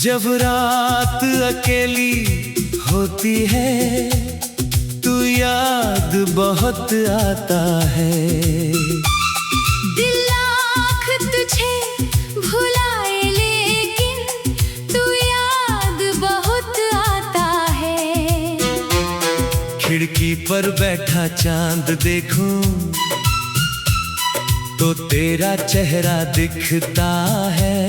जब रात अकेली होती है तू याद बहुत आता है। दिल लाख तुझे भुलाए लेकिन तू याद बहुत आता है। खिड़की पर बैठा चांद देखूं तो तेरा चेहरा दिखता है।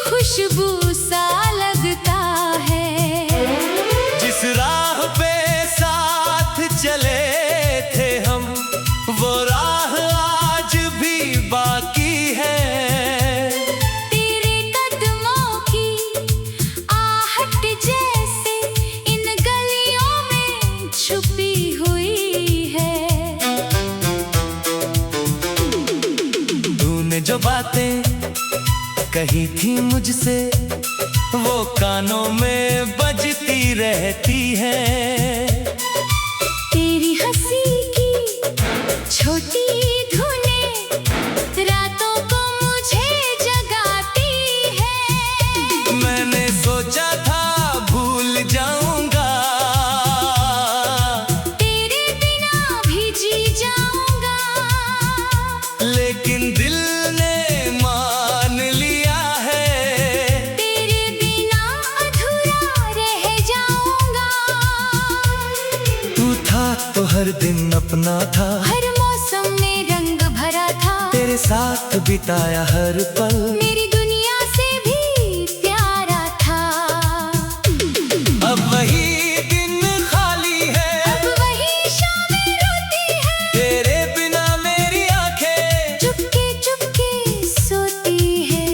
खुशबू सा लगता है। जिस राह पे साथ चले थे हम वो राह आज भी बाकी है। तेरे कदमों की आहट जैसे इन गलियों में छुपी हुई है। तूने जो बातें कही थी मुझसे वो कानों में बजती रहती है। तेरी हंसी की छोटी धुनें रातों को मुझे जगाती है। मैंने सोचा था भूल जाऊंगा तेरे बिना भी जी जाऊंगा, लेकिन दिल ने तो हर दिन अपना था, हर मौसम में रंग भरा था। तेरे साथ बिताया हर पल मेरी दुनिया से भी प्यारा था। अब वही दिन खाली है, अब वही शामें रोती है। तेरे बिना मेरी आंखें चुपके चुपके सोती है।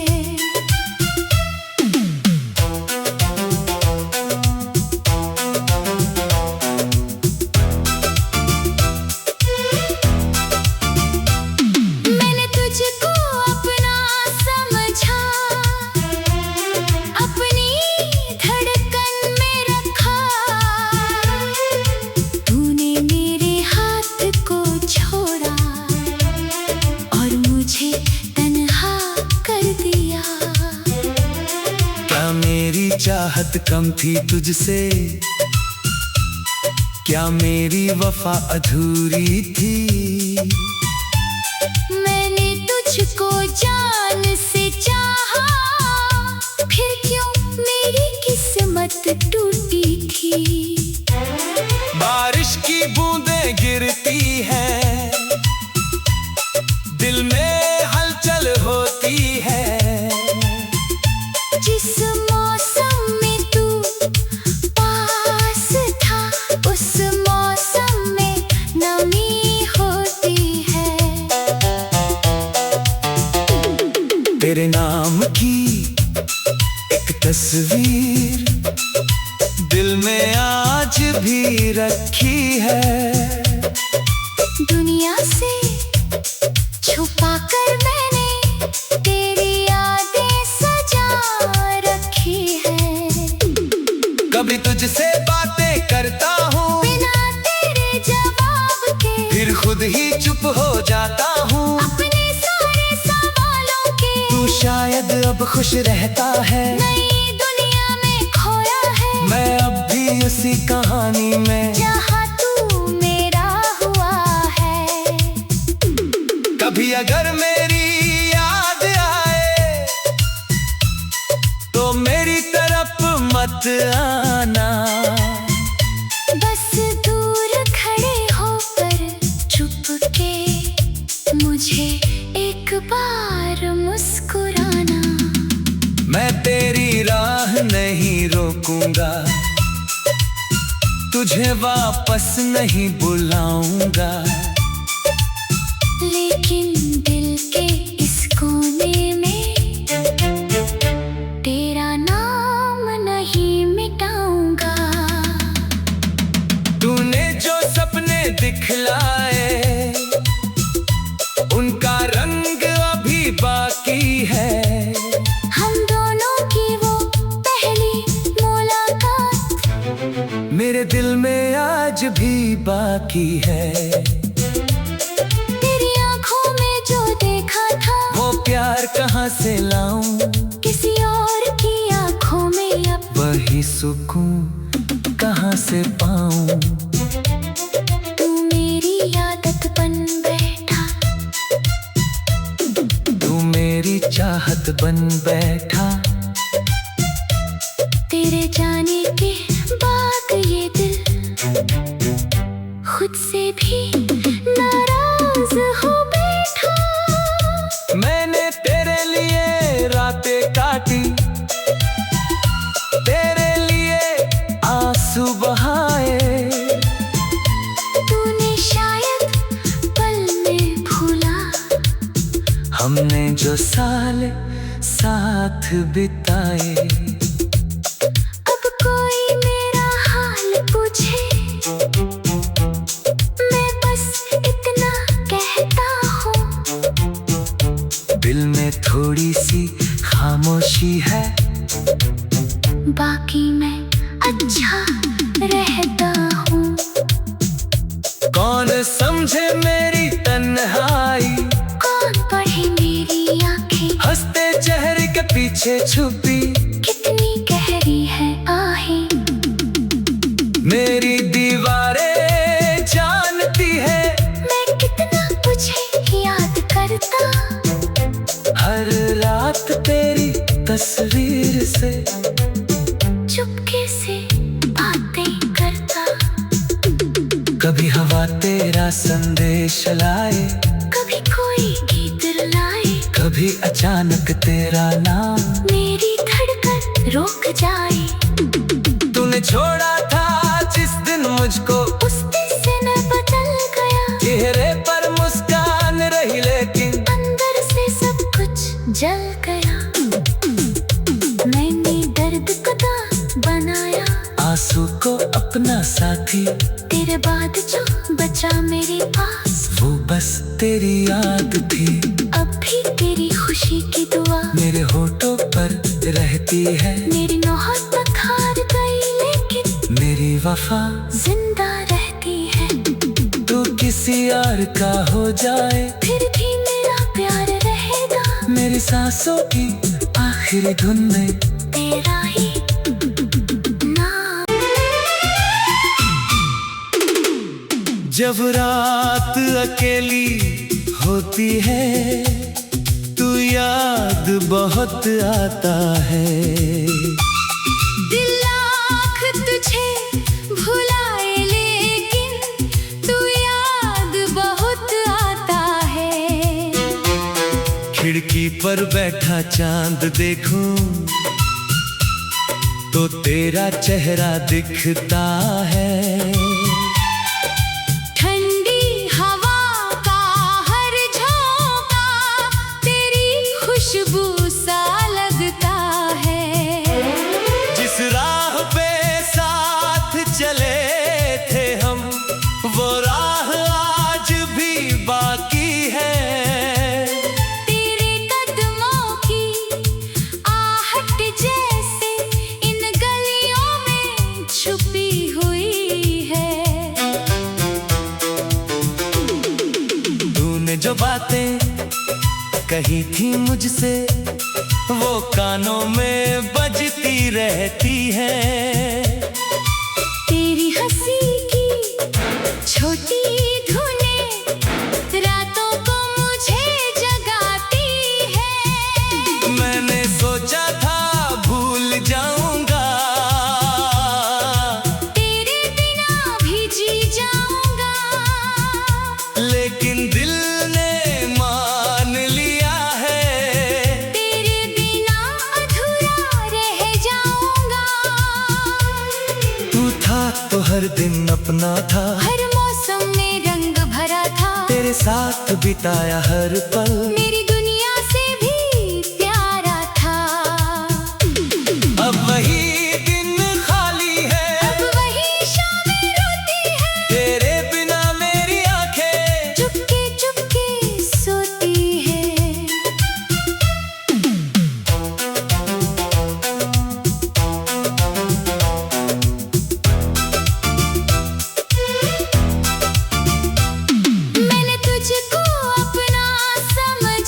चाहत कम थी तुझसे, क्या मेरी वफा अधूरी थी। मैंने तुझको जान से चाहा, फिर क्यों मेरी किस्मत टूटी थी। बारिश की बूंदें गिरती हैं, दिल में हलचल होती है। जिस मौसम में तू पास था उस मौसम में नमी होती है। तेरे नाम की एक तस्वीर दिल में आज भी रखी है। दुनिया से छुपा कर मैंने तेरी यादें सजा रखी है। कभी तुझसे बातें करता हूँ बिना तेरे जवाब के, फिर खुद ही चुप हो जाता हूँ अपने सारे सवालों के। तू शायद अब खुश रहता है, नई दुनिया में खोया है। मैं अब भी उसी कहानी में जहाँ तू मेरा हुआ है। कभी अगर मेरी याद आए तो मेरी तरफ मत आना। बस दूर खड़े होकर चुपके मुझे एक बार मुस्कुराना। मैं तेरी राह नहीं रोकूंगा, तुझे वापस नहीं बुलाऊंगा, लेकिन दिल के इस कोने में तेरा नाम नहीं मिटाऊंगा। तूने जो सपने दिखलाए उनका रंग अभी बाकी है। हम दोनों की वो पहली मुलाकात मेरे दिल में आज भी बाकी है। तेरी कहाँ से लाऊं? किसी और की आंखों में अब वही सुकून कहाँ से पाऊं? तू मेरी आदत बन बैठा, तू मेरी चाहत बन बैठा। तेरे जाने के बाद ये दिल खुद से भी नाराज हो बैठा। मैंने तेरे लिए रातें काटी, तेरे लिए आंसू बहाए। तूने शायद पल में भूला हमने जो साल साथ बिताए। अब कोई मेरा हाल पूछे, मैं बस इतना कहता हूँ, दिल में थोड़ी सी खामोशी है, बाकी मैं अच्छा रहता हूँ। कौन समझे मेरी तन्हाई, कौन पढ़े मेरी आंखें, हंसते चेहरे के पीछे छुपी कितनी गहरी है आहें। मेरी दीवारें जानती है मैं कितना तुझे याद करता, हर रात तेरी तस्वीर से चुपके से बातें करता। कभी हवा तेरा संदेश लाए, कभी कोई गीत लाए, कभी अचानक तेरा नाम मेरी धड़कन रोक जाए। तूने छोड़ा था जिस दिन मुझको, उस दिन से मैं बदल गया, चेहरे पर मुस्कान रही लेकिन अंदर से सब कुछ जल गया। मैंने दर्द को दांत बनाया, आंसू को अपना साथी, तेरे बाद जो बचा मेरे पास वो बस तेरी याद थी। अब भी तेरी खुशी की दुआ मेरे होठों पर रहती है, मेरी मोहब्बत हार गई लेकिन मेरी वफा जिंदा रहती है। तू किसी और का हो जाए, फिर भी मेरा प्यार रहेगा, मेरी सांसों की आखिरी धुन में तेरा ही नाम। जब रात अकेली होती है, तू याद बहुत आता है। दिल लाख तुझे भुलाए लेकिन तू याद बहुत आता है। खिड़की पर बैठा चांद देखूं तो तेरा चेहरा दिखता है। ठंडी हवा का हर झोंका तेरी खुशबू सा लगता है। जिस राह पे साथ चले थे हम, वो राह आज भी बाकी है। तेरे कदमों की आहट जैसे इन गलियों में छुपी हुई है। तूने जो बातें कही थी मुझसे, वो कानों में बजती रहती है। तेरी हंसी की छोटी धुनें रातों को मुझे जगाती है। मैंने सोचा था भूल जाऊंगा, तेरे बिना भी जी जाऊंगा, लेकिन दिल ने मान लिया है। तेरे बिना अधूरा रह जाऊंगा। तू था तो हर दिन अपना था, हर मौसम में रंग भरा था, तेरे साथ बिताया हर पल मेरी दुनिया से भी प्यारा था। अब वही दिन खाली है, अब वही शामें रोती है, तेरे बिना मेरी आंखें चुपके चुपके सोती है। मैंने तुझको अपना समझ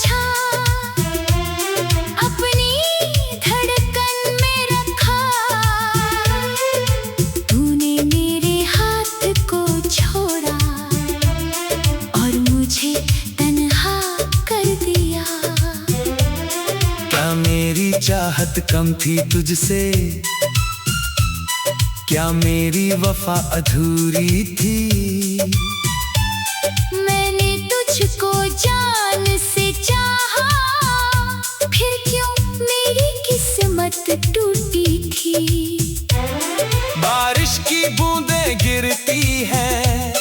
चाहत कम थी तुझसे, क्या मेरी वफा अधूरी थी? मैंने तुझको जान से चाहा, फिर क्यों मेरी किस्मत टूटी थी? बारिश की बूंदें गिरती हैं,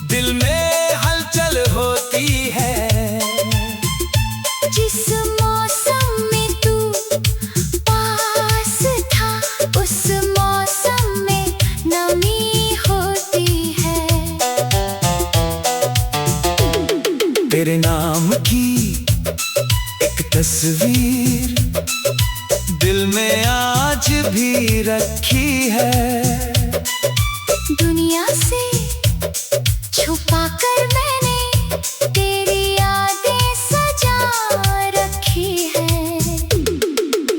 दिल में हलचल होती है। जिस मौसम में तू पास था, उस मौसम में नमी होती है। तेरे नाम की एक तस्वीर दिल में आज भी रखी है। दुनिया से छुपा कर मैंने तेरी यादें सजा रखी है।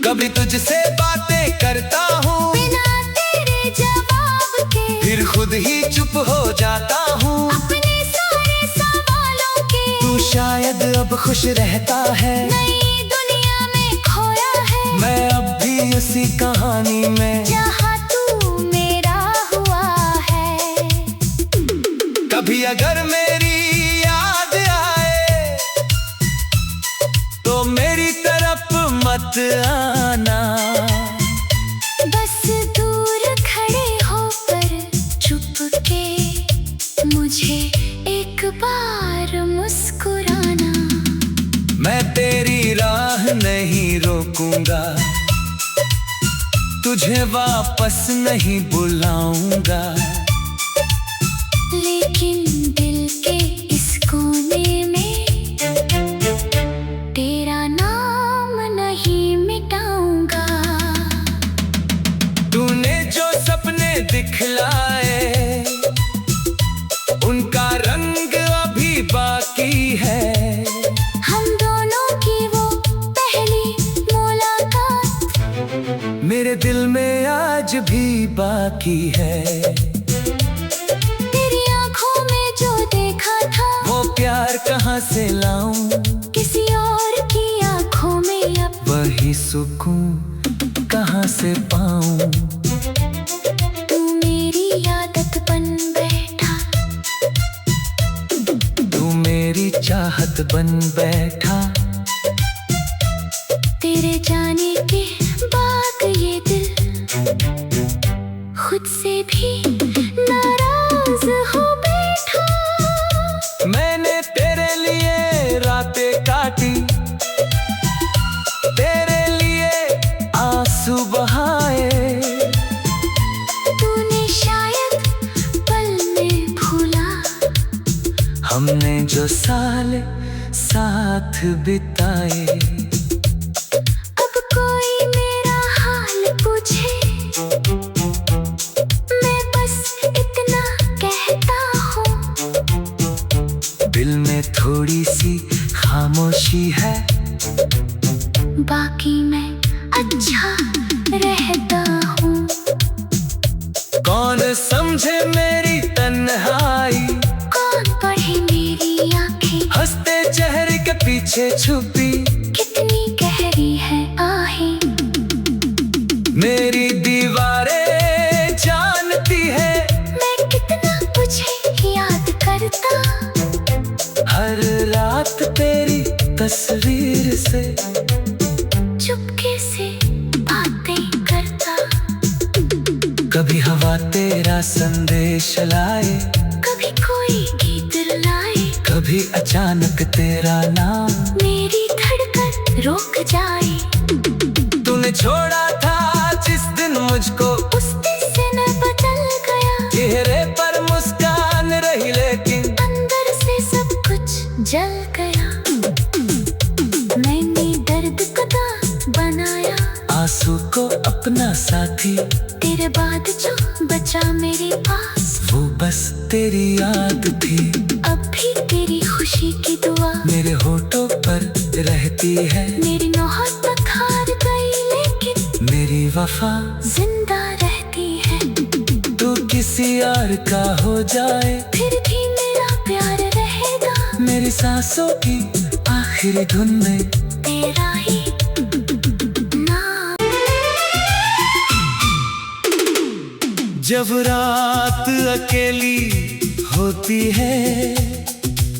कभी तुझसे बातें करता हूँ बिना तेरे जवाब के, फिर खुद ही चुप हो जाता हूँ अपने सारे सवालों के। तू शायद अब खुश रहता है, नई दुनिया में खोया है। मैं अब भी उसी कहानी में जहाँ तू मेरा हुआ है। कभी अगर मेरी याद आए तो मेरी तरफ मत आना। बस दूर खड़े होकर चुपके मुझे एक बार मुस्कुराना। मैं तेरी राह नहीं रोकूंगा, तुझे वापस नहीं बुलाऊंगा, लेकिन दिल के इस कोने में तेरा नाम नहीं मिटाऊंगा। तूने जो सपने दिखलाए उनका रंग अभी बाकी है। हम दोनों की वो पहली मुलाकात मेरे दिल में आज भी बाकी है। तेरी आंखों में जो देखा था, वो प्यार कहाँ से लाऊं, किसी और की आंखों में अब वही सुकून कहाँ से पाऊं। तू मेरी आदत बन बैठा, तू मेरी चाहत बन बैठा। तेरे जाने के बाद ये दिल खुद से भी नाराज हो बैठा। मैंने तेरे लिए रातें काटी, तेरे लिए आंसू बहाए। तूने शायद पल में भूला हमने जो साल साथ बिताए। अब कोई मेरा हाल पूछे, मैं बस इतना कहता हूँ। दिल में थोड़ी सी खामोशी है, बाकी मैं अच्छा रहता हूँ। कौन समझे मेरी तन्हाई, कौन पढ़े मेरी आंखें, हंसते चेहरे के पीछे छुपी कितनी गहरी है आहें। मेरी दीवारें जानती है मैं कितना तुझे याद करता, हर रात तेरी तस्वीर से चुपके से बातें करता। कभी हवा तेरा संदेश लाए, कभी कोई गीत लाए, कभी अचानक तेरा नाम मेरी धड़कन रुक जाए। तूने छोड़ा था जिस दिन मुझको, उस दिन से मैं बदल गया। चेहरे पर मुस्कान रही लेकिन अंदर से सब कुछ जल गया। मैंने दर्द को दांत बनाया, आंसू को अपना साथी, तेरे बाद जो बचा मेरे पास वो बस तेरी याद थी। अब भी तेरी खुशी की दुआ मेरे होठों पर रहती है, मेरी मोहब्बत हार गई लेकिन मेरी वफा जिंदा रहती है। तू किसी और का हो जाए, फिर भी मेरा प्यार रहेगा। मेरी सांसों की आखिरी धुन में तेरा ही जब रात अकेली होती है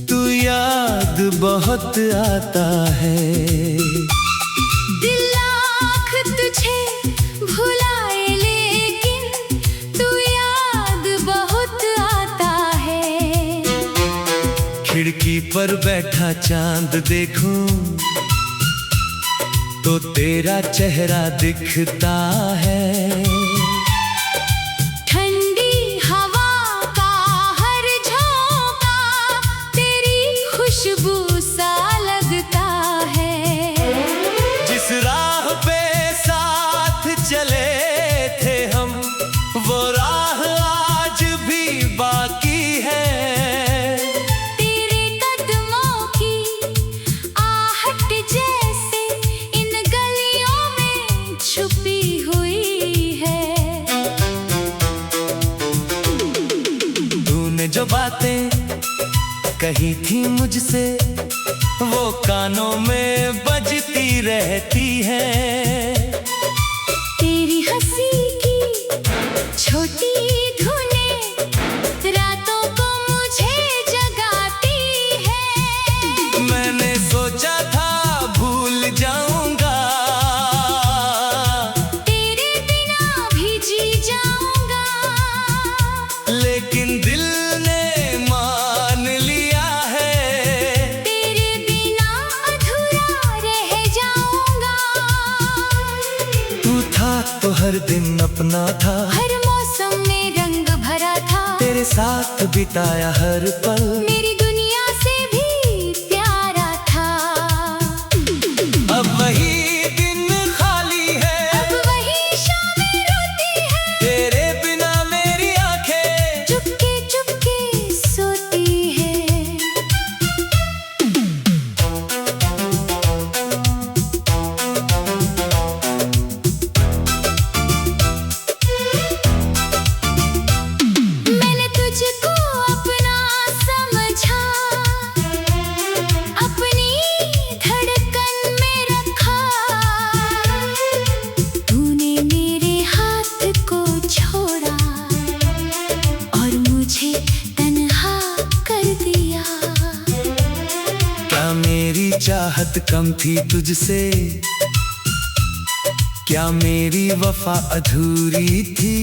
तू याद बहुत आता है। दिल लाख तुझे भुलाए लेकिन तू याद बहुत आता है। खिड़की पर बैठा चांद देखूं तो तेरा चेहरा दिखता है। खुशबू सा लगता है। जिस राह पे साथ चले थे हम वो राह आज भी बाकी है। तेरे कदमों की आहट जैसे इन गलियों में छुपी हुई है। तूने जो बातें कही थी मुझसे वो कानों में बजती रहती है। तेरी हंसी की छोटी धुनें रातों को मुझे जगाती है। मैंने सोचा था भूल जाऊंगा तेरे बिना भी जी जाऊंगा, लेकिन दिल ने तो हर दिन अपना था, हर मौसम में रंग भरा था। तेरे साथ बिताया हर पल मेरी दुनिया से भी प्यारा था। अब वही दिन खाली है, अब वही शामें रोती है। तेरे बिना मेरी आंखें चुपके चुपके सोती है। मेरी चाहत कम थी तुझसे, क्या मेरी वफा अधूरी थी।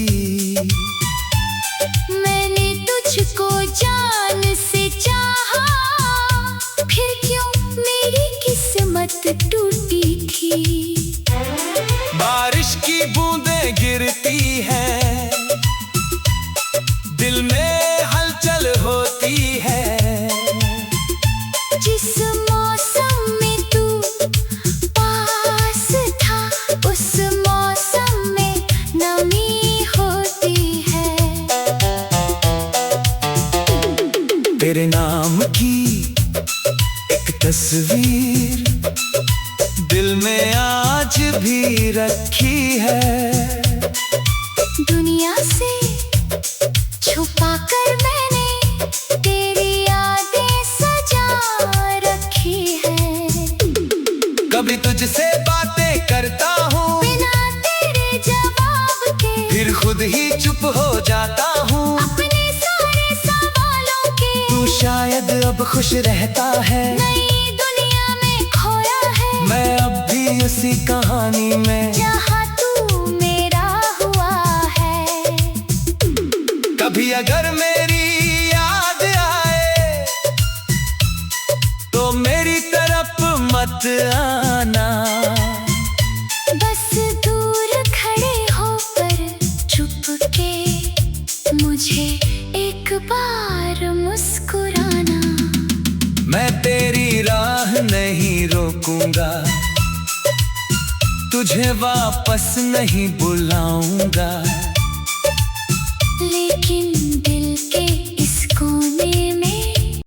मैंने तुझको जान से चाहा, फिर क्यों मेरी किस्मत टूटी थी। बारिश की बूंदें गिरती हैं, दिल में हलचल होती है। जिस मौसम में तू पास था उस मौसम में नमी होती है। तेरे नाम की एक तस्वीर दिल में आज भी रखी है। दुनिया से छुपा कर मैंने तेरी यादें सजा रखी है। कभी तुझसे बातें करता हूँ बिना तेरे जवाब के, फिर खुद ही चुप हो जाता हूँ अपने सारे सवालों के। तू शायद अब खुश रहता है, नई दुनिया में खोया है। मैं अब भी उसी कहानी में जहाँ तू मेरा हुआ है। कभी अगर मेरी याद आए तो मेरी तरफ मत आना। बस दूर खड़े होकर चुपके मुझे एक बार मुस्कुराना। मैं तेरी राह नहीं रोकूंगा, तुझे वापस नहीं बुलाऊंगा।